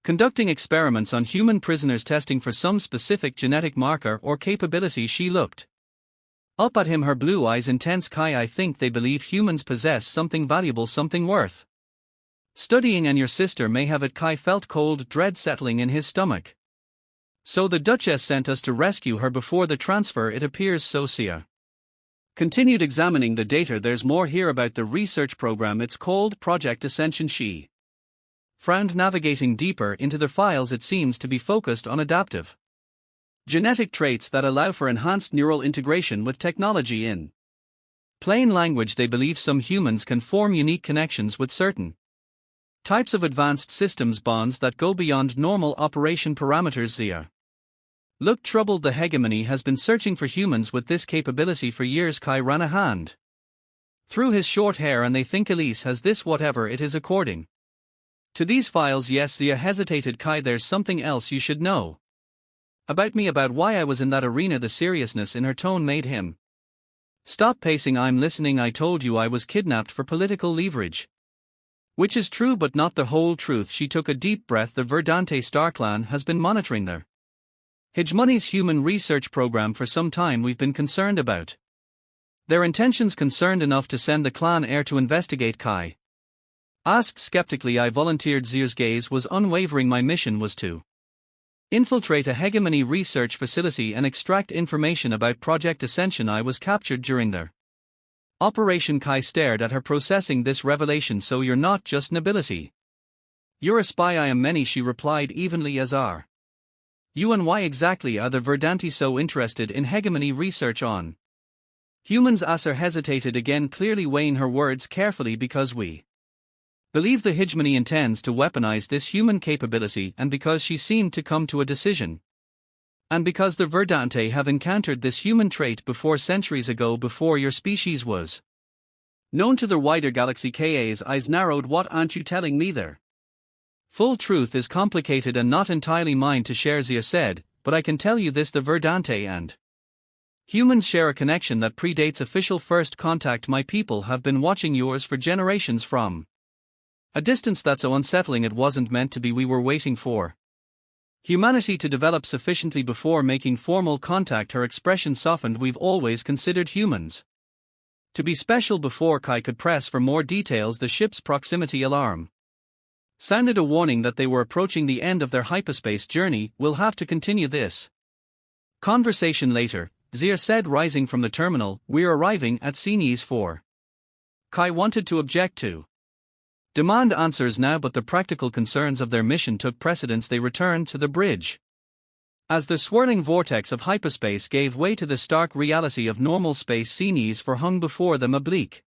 conducting experiments on human prisoners, testing for some specific genetic marker or capability. She looked up at him, her blue eyes intense. Kai, I think they believe humans possess something valuable, something worth studying, and your sister may have it. Kai felt cold dread settling in his stomach. So the Duchess sent us to rescue her before the transfer, it appears. So Sia continued examining the data. There's more here about the research program. It's called Project Ascension. She frowned, navigating deeper into the files. It seems to be focused on adaptive genetic traits that allow for enhanced neural integration with technology. In plain language, they believe some humans can form unique connections with certain types of advanced systems, bonds that go beyond normal operation parameters. Zia looked troubled. The hegemony has been searching for humans with this capability for years. Kai ran a hand through his short hair. And they think Elise has this, whatever it is, according to these files. Yes, Zia hesitated. Kai, there's something else you should know about me, about why I was in that arena. The seriousness in her tone made him stop pacing. I'm listening. I told you I was kidnapped for political leverage. Which is true, but not the whole truth. She took a deep breath. The Verdante Star Clan has been monitoring their hegemony's human research program for some time. We've been concerned about their intentions, concerned enough to send the clan heir to investigate. Kai asked skeptically. I volunteered. Zir's gaze was unwavering. My mission was to infiltrate a hegemony research facility and extract information about Project Ascension. I was captured during their operation. Kai stared at her, processing this revelation. So you're not just nobility. You're a spy. I am many, she replied evenly. As are you, and why exactly are the Verdanti so interested in hegemony research on humans? Acer hesitated again, clearly weighing her words carefully. Because we believe the hegemony intends to weaponize this human capability, and because she seemed to come to a decision. And because the Verdante have encountered this human trait before, centuries ago, before your species was known to the wider galaxy. Ka's eyes narrowed. What aren't you telling me? Their full truth is complicated and not entirely mine to share, Zia said, but I can tell you this: the Verdante and humans share a connection that predates official first contact. My people have been watching yours for generations from a distance that's so unsettling. It wasn't meant to be. We were waiting for humanity to develop sufficiently before making formal contact. Her expression softened. We've always considered humans to be special before. Kai could press for more details. The ship's proximity alarm sounded a warning that they were approaching the end of their hyperspace journey. We'll have to continue this conversation later, Zir said, rising from the terminal. We're arriving at Senies 4. Kai wanted to object to demand answers now, but the practical concerns of their mission took precedence. They returned to the bridge as the swirling vortex of hyperspace gave way to the stark reality of normal space. Senies 4 hung before them, a bleak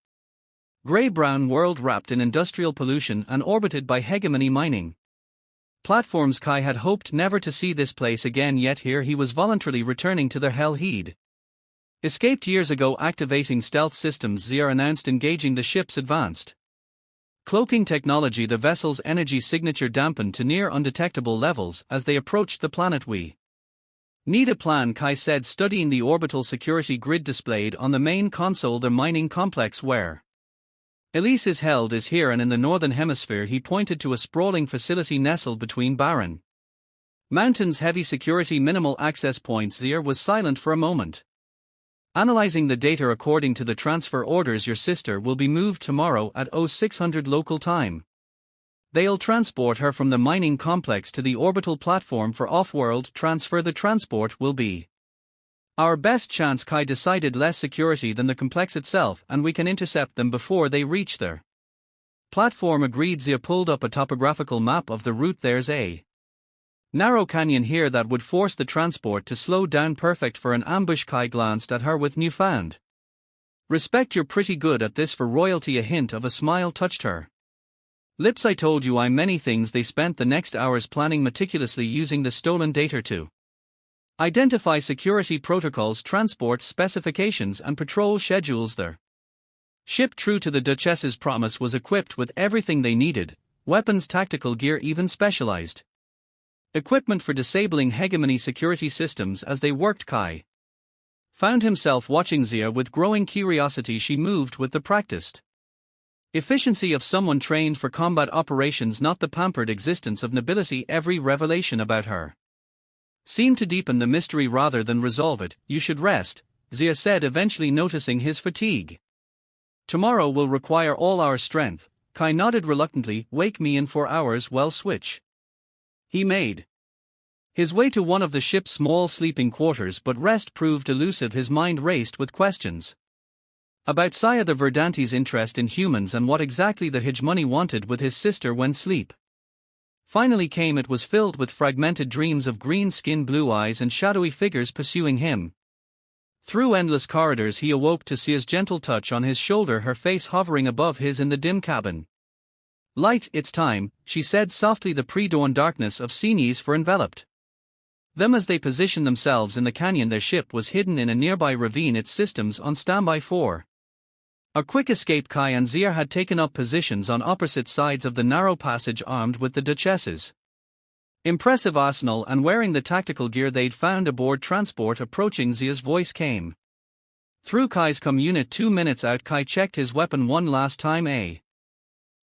gray-brown world wrapped in industrial pollution and orbited by hegemony mining platforms. Kai had hoped never to see this place again, yet here he was voluntarily returning to the hell he'd escaped years ago. Activating stealth systems, Zir announced, engaging the ship's advanced cloaking technology. The vessel's energy signature dampened to near undetectable levels as they approached the planet. We need a plan, Kai said, studying the orbital security grid displayed on the main console. The mining complex where Elise is held is here and in the northern hemisphere. He pointed to a sprawling facility nestled between barren mountains. Heavy security, minimal access points. Zir was silent for a moment, analyzing the data. According to the transfer orders, your sister will be moved tomorrow at 0600 local time. They'll transport her from the mining complex to the orbital platform for off-world transfer. The transport will be our best chance, Kai decided. Less security than the complex itself, and we can intercept them before they reach their Platform agreed. Zia pulled up a topographical map of the route. There's a narrow canyon here that would force the transport to slow down, perfect for an ambush. Kai glanced at her with newfound respect. You're pretty good at this for royalty. A hint of a smile touched her lips. I told you I'm many things. They spent the next hours planning meticulously, using the stolen data to identify security protocols, transport specifications, and patrol schedules. Their ship, true to the Duchess's promise, was equipped with everything they needed: weapons, tactical gear, even specialized equipment for disabling hegemony security systems. As they worked, Kai found himself watching Zia with growing curiosity. She moved with the practiced efficiency of someone trained for combat operations, not the pampered existence of nobility. Every revelation about her seemed to deepen the mystery rather than resolve it. You should rest, Zia said, eventually noticing his fatigue. Tomorrow will require all our strength. Kai nodded reluctantly. Wake me in 4 hours. Well, switch. He made his way to one of the ship's small sleeping quarters, but rest proved elusive. His mind raced with questions about Saya the Verdante's interest in humans and what exactly the hegemony wanted with his sister. When sleep finally came, it was filled with fragmented dreams of green skin, blue eyes, and shadowy figures pursuing him through endless corridors. He awoke to Sia's gentle touch on his shoulder, her face hovering above his in the dim cabin light. It's time, she said softly. The pre-dawn darkness of Sinise for enveloped them as they positioned themselves in the canyon. Their ship was hidden in a nearby ravine, its systems on standby for a quick escape. Kai and Zia had taken up positions on opposite sides of the narrow passage, armed with the Duchess's impressive arsenal and wearing the tactical gear they'd found aboard transport. Approaching, Zia's voice came through Kai's comm unit. 2 minutes out. Kai checked his weapon one last time. A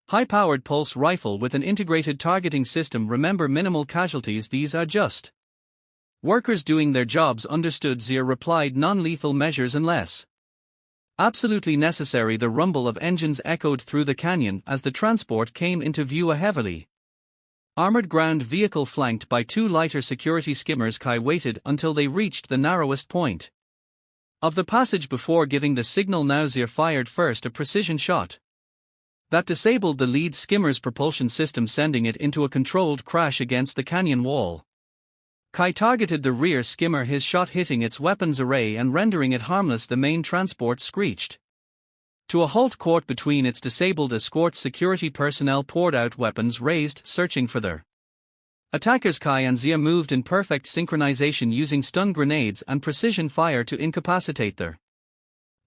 high-powered pulse rifle with an integrated targeting system. Remember, minimal casualties. These are just workers doing their jobs. Understood, Zia replied. Non-lethal measures unless absolutely necessary. The rumble of engines echoed through the canyon as the transport came into view. A heavily armored ground vehicle flanked by 2 lighter security skimmers. Kai waited until they reached the narrowest point of the passage before giving the signal. Now Zia fired first, a precision shot that disabled the lead skimmer's propulsion system, sending it into a controlled crash against the canyon wall. Kai targeted the rear skimmer, his shot hitting its weapons array and rendering it harmless. The main transport screeched to a halt. Caught between its disabled escorts, security personnel poured out, weapons raised, searching for their attackers. Kai and Zia moved in perfect synchronization, using stun grenades and precision fire to incapacitate their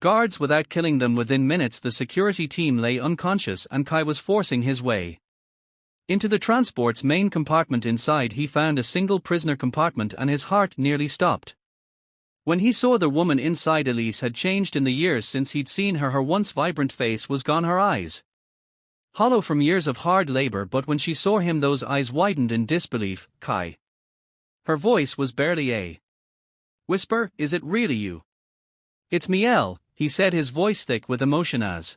guards without killing them. Within minutes, the security team lay unconscious, and Kai was forcing his way into the transport's main compartment. Inside, he found a single prisoner compartment, and his heart nearly stopped when he saw the woman inside. Elise had changed in the years since he'd seen her. Her once vibrant face was gone, her eyes hollow from years of hard labor. But when she saw him, those eyes widened in disbelief. Kai. Her voice was barely a whisper. Is it really you? It's me, Elle, he said, his voice thick with emotion as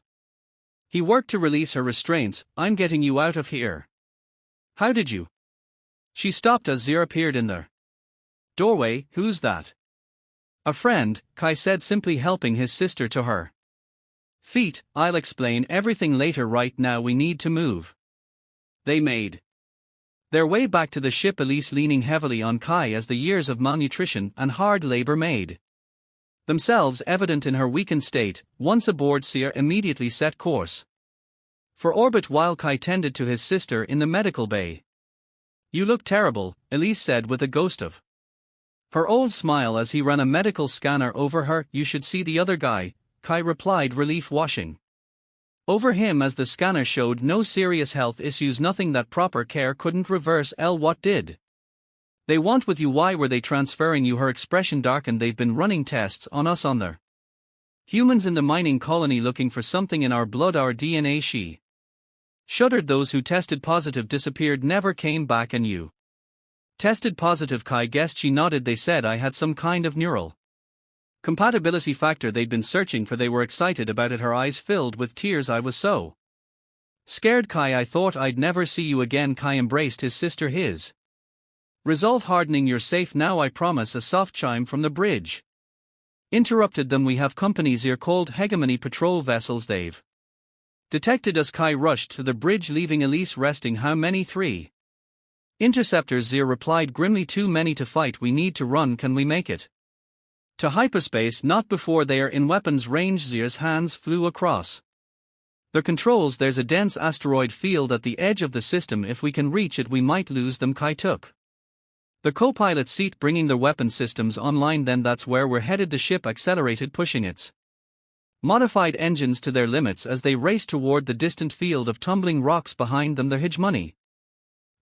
he worked to release her restraints. I'm getting you out of here. How did you? She stopped as Zia appeared in the doorway. Who's that? A friend, Kai said simply, helping his sister to her feet. I'll explain everything later. Right now we need to move. They made their way back to the ship, Elise leaning heavily on Kai as the years of malnutrition and hard labor made themselves evident in her weakened state. Once aboard, Zia immediately set course for orbit while Kai tended to his sister in the medical bay. You look terrible, Elise said with a ghost of her old smile as he ran a medical scanner over her. You should see the other guy, Kai replied, relief washing over him as the scanner showed no serious health issues, nothing that proper care couldn't reverse. Elle, what did they want with you? Why were they transferring you? Her expression darkened. They've been running tests on us, on their humans in the mining colony, looking for something in our blood, our DNA. She shuddered. Those who tested positive disappeared, never came back. And you tested positive? Kai guessed. She nodded. They said I had some kind of neural compatibility factor they'd been searching for. They were excited about it. Her eyes filled with tears. I was so scared, Kai. I thought I'd never see you again. Kai embraced his sister, his resolve hardening. You're safe now, I promise. A soft chime from the bridge interrupted them. We have company. Zia called hegemony patrol vessels. They've Detected as Kai rushed to the bridge, leaving Elise resting. How many? 3 interceptors, Zir replied grimly. Too many to fight. We need to run. Can we make it to hyperspace? Not before they are in weapons range. Zir's hands flew across the controls. There's a dense asteroid field at the edge of the system. If we can reach it, we might lose them. Kai took the co-pilot seat, bringing the weapon systems online. Then that's where we're headed. The ship accelerated, pushing its modified engines to their limits as they raced toward the distant field of tumbling rocks behind them. The hegemony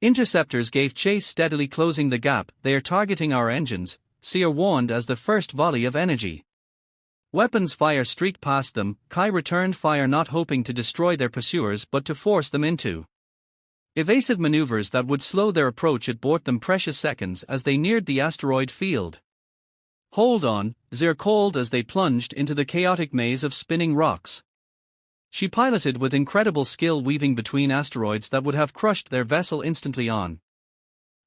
interceptors gave chase, steadily closing the gap. They are targeting our engines, Zir warned as the first volley of energy weapons fire streaked past them. Kai returned fire, not hoping to destroy their pursuers but to force them into evasive maneuvers that would slow their approach. It bought them precious seconds as they neared the asteroid field. Hold on, Zir called as they plunged into the chaotic maze of spinning rocks. She piloted with incredible skill, weaving between asteroids that would have crushed their vessel instantly. On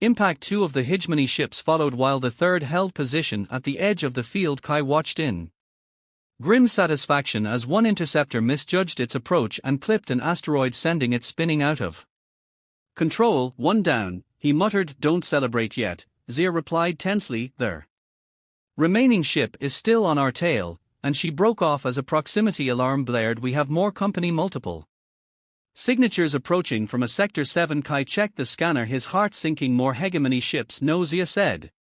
impact, 2 of the hegemony ships followed while the third held position at the edge of the field. Kai watched in grim satisfaction as one interceptor misjudged its approach and clipped an asteroid, sending it spinning out of control. 1 down, he muttered. Don't celebrate yet, Zir replied tensely. Their remaining ship is still on our tail. And she broke off as a proximity alarm blared. We have more company. Multiple signatures approaching from a Sector 7. Kai checked the scanner, his heart sinking. More hegemony ships? No, Zia said,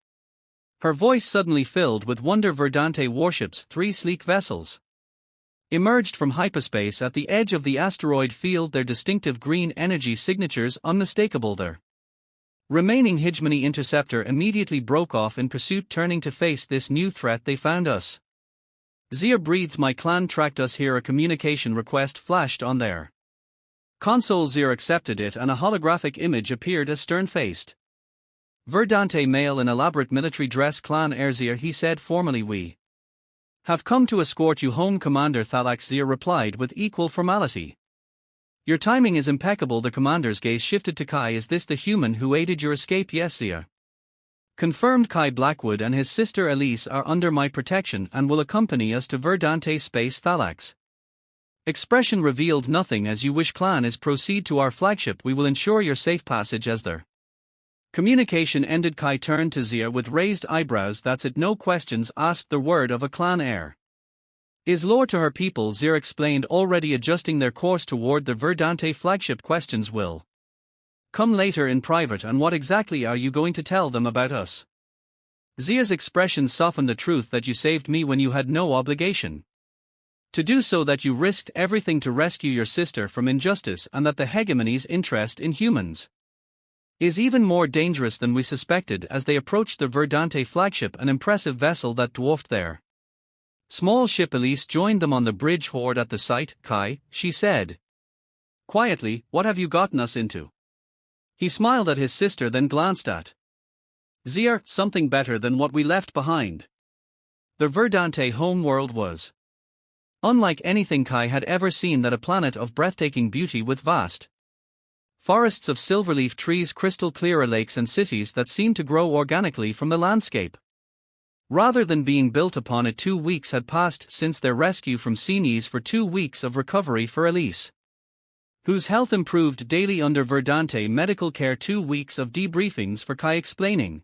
her voice suddenly filled with wonder. Verdante warships. 3 sleek vessels emerged from hyperspace at the edge of the asteroid field, their distinctive green energy signatures unmistakable. Their remaining hegemony interceptor immediately broke off in pursuit, turning to face this new threat. They found us, Zir breathed. My clan tracked us here. A communication request flashed on their console. Zir accepted it and a holographic image appeared. As stern-faced Verdante male in elaborate military dress. Clan Air, Zir, he said formally. We have come to escort you home, Commander Thalax, Zir replied with equal formality. Your timing is impeccable. The commander's gaze shifted to Kai. Is this the human who aided your escape? Yes, Zir confirmed. Kai Blackwood and his sister Elise are under my protection and will accompany us to Verdante space. Thalax expression revealed nothing. As you wish, clan. Is proceed to our flagship. We will ensure your safe passage. As their communication ended, Kai turned to Zir with raised eyebrows. That's it, no questions asked. The word of a clan heir is law to her people, Zir explained, already adjusting their course toward the Verdante flagship. Questions will come later in private. And what exactly are you going to tell them about us? Zir's expression softened. The truth that you saved me when you had no obligation to do so, that you risked everything to rescue your sister from injustice, and that the hegemony's interest in humans is even more dangerous than we suspected. As they approached the Verdante flagship, an impressive vessel that dwarfed their small ship, Elise joined them on the bridge. Horde at the sight, Kai, she said quietly. What have you gotten us into? He smiled at his sister, then glanced at Zir. Something better than what we left behind. The Verdante homeworld was unlike anything Kai had ever seen. That a planet of breathtaking beauty with vast forests of silverleaf trees, crystal clear lakes, and cities that seemed to grow organically from the landscape rather than being built upon it. 2 weeks had passed since their rescue from Sines. For 2 weeks of recovery for Elise, whose health improved daily under Verdante medical care. 2 weeks of debriefings for Kai, explaining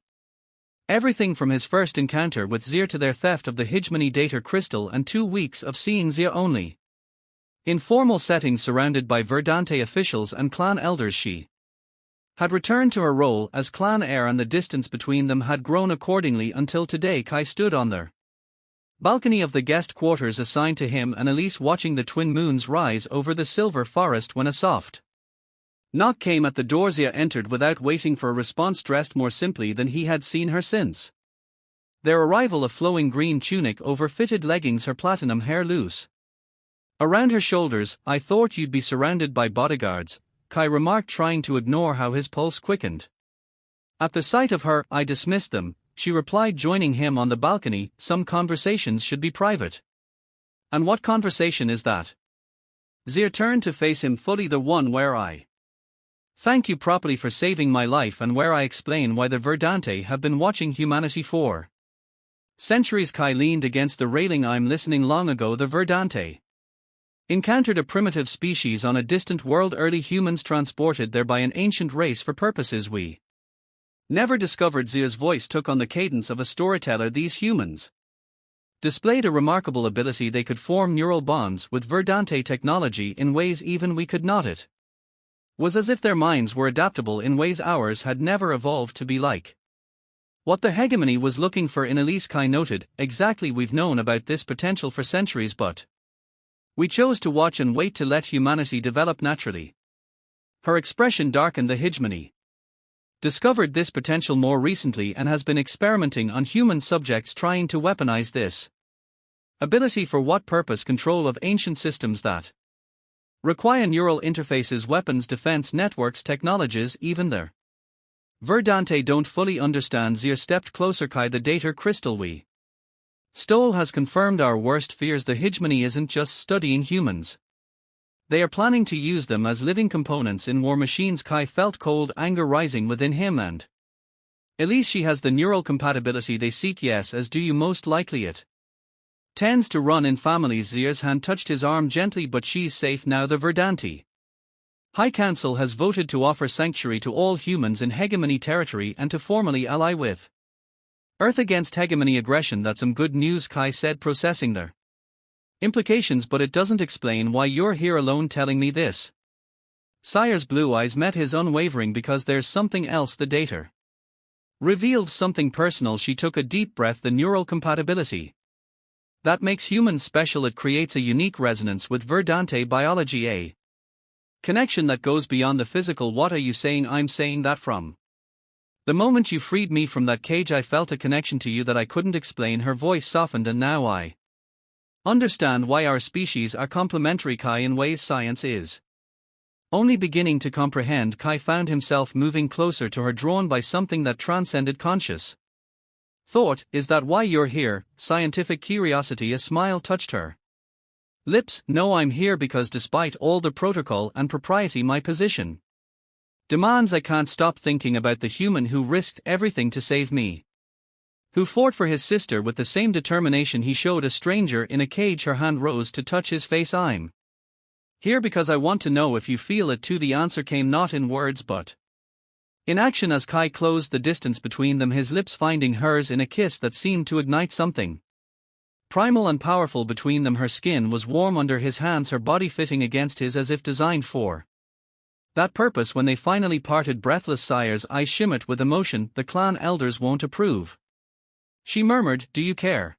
everything from his first encounter with Zir to their theft of the hegemony data crystal, and 2 weeks of seeing Zir only in formal settings surrounded by Verdante officials and clan elders. She had returned to her role as clan heir, and the distance between them had grown accordingly until today. Kai stood on their balcony of the guest quarters assigned to him and Elise, watching the twin moons rise over the silver forest, when a soft knock came at the door. Zia entered without waiting for a response, dressed more simply than he had seen her since their arrival. A flowing green tunic over fitted leggings, her platinum hair loose around her shoulders. I thought you'd be surrounded by bodyguards, Kai remarked, trying to ignore how his pulse quickened at the sight of her. I dismissed them, she replied, joining him on the balcony. Some conversations should be private. And what conversation is that? Zir turned to face him fully. The one where I thank you properly for saving my life, and where I explain why the Verdante have been watching humanity for centuries. Kai leaned against the railing. I'm listening. Long ago the Verdante Encountered a primitive species on a distant world, early humans transported there by an ancient race for purposes we never discovered. Zia's voice took on the cadence of a storyteller. These humans displayed a remarkable ability. They could form neural bonds with Verdante technology in ways even we could not. It was as if their minds were adaptable in ways ours had never evolved to be like. What the hegemony was looking for in Elise, Kai noted. Exactly, we've known about this potential for centuries, but we chose to watch and wait to let humanity develop naturally. Her expression darkened. The hegemony discovered this potential more recently and has been experimenting on human subjects, trying to weaponize this ability. For what purpose? Control of ancient systems that require neural interfaces, weapons, defense networks, technologies. Even their Verdante don't fully understand. Zia stepped closer. Kai, the data crystal we stole has confirmed our worst fears. The hegemony isn't just studying humans. They are planning to use them as living components in war machines. Kai felt cold anger rising within him. And Elise, she has the neural compatibility they seek. Yes, as do you. Most likely it tends to run in families. Zia's hand touched his arm gently. But she's safe now. The Verdante High Council has voted to offer sanctuary to all humans in hegemony territory and to formally ally with Earth against hegemony aggression. That's some good news, Kai said, processing their implications. But it doesn't explain why you're here alone telling me this. Sire's blue eyes met his unwavering. Because there's something else. The data revealed something personal. She took a deep breath. The neural compatibility that makes humans special. It creates a unique resonance with Verdante biology, a connection that goes beyond the physical. What are you saying? I'm saying that from the moment you freed me from that cage, I felt a connection to you that I couldn't explain. Her voice softened. And now I understand why our species are complementary, Kai, in ways science is only beginning to comprehend. Kai found himself moving closer to her, drawn by something that transcended conscious thought. Is that why you're here? Scientific curiosity. A smile touched her lips. No, I'm here because despite all the protocol and propriety my position demands, I can't stop thinking about the human who risked everything to save me, who fought for his sister with the same determination he showed a stranger in a cage. Her hand rose to touch his face. I'm here because I want to know if you feel it too. The answer came not in words but in action as Kai closed the distance between them, his lips finding hers in a kiss that seemed to ignite something primal and powerful between them. Her skin was warm under his hands, her body fitting against his as if designed for that purpose. When they finally parted, breathless, Sire's eyes shimmered with emotion. The clan elders won't approve, she murmured. Do you care?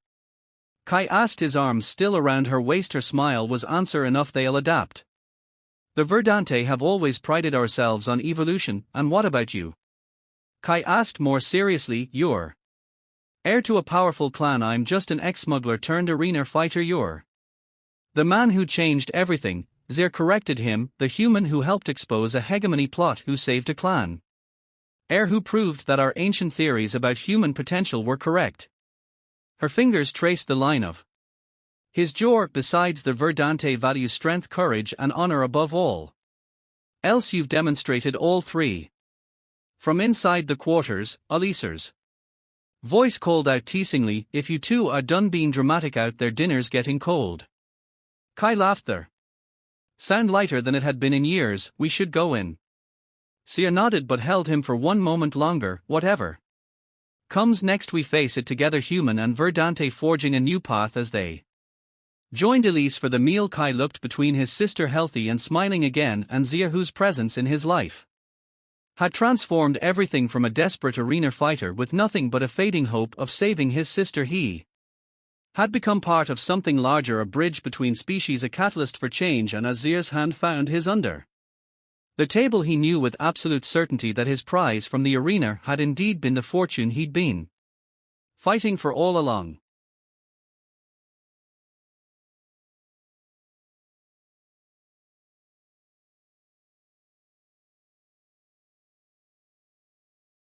Kai asked, his arms still around her waist. Her smile was answer enough. They'll adapt. The Verdante have always prided ourselves on evolution. And what about you? Kai asked more seriously. You're heir to a powerful clan. I'm just an ex-smuggler turned arena fighter. You're the man who changed everything, Zir corrected him, the human who helped expose a hegemony plot, who saved a clan heir, who proved that our ancient theories about human potential were correct. Her fingers traced the line of his jaw. Besides, the Verdante value strength, courage and honor above all else. You've demonstrated all three. From inside the quarters, Alicer's voice called out teasingly, if you two are done being dramatic out there, dinner's getting cold. Kai laughed, their sound lighter than it had been in years. We should go in. Sia nodded but held him for one moment longer. Whatever comes next, we face it together. Human and Verdante forging a new path. As they joined Elise for the meal, Kai looked between his sister, healthy and smiling again, and Zia, whose presence in his life had transformed everything. From a desperate arena fighter with nothing but a fading hope of saving his sister, he had become part of something larger, a bridge between species, a catalyst for change. And as Zia's hand found his under the table, he knew with absolute certainty that his prize from the arena had indeed been the fortune he'd been fighting for all along.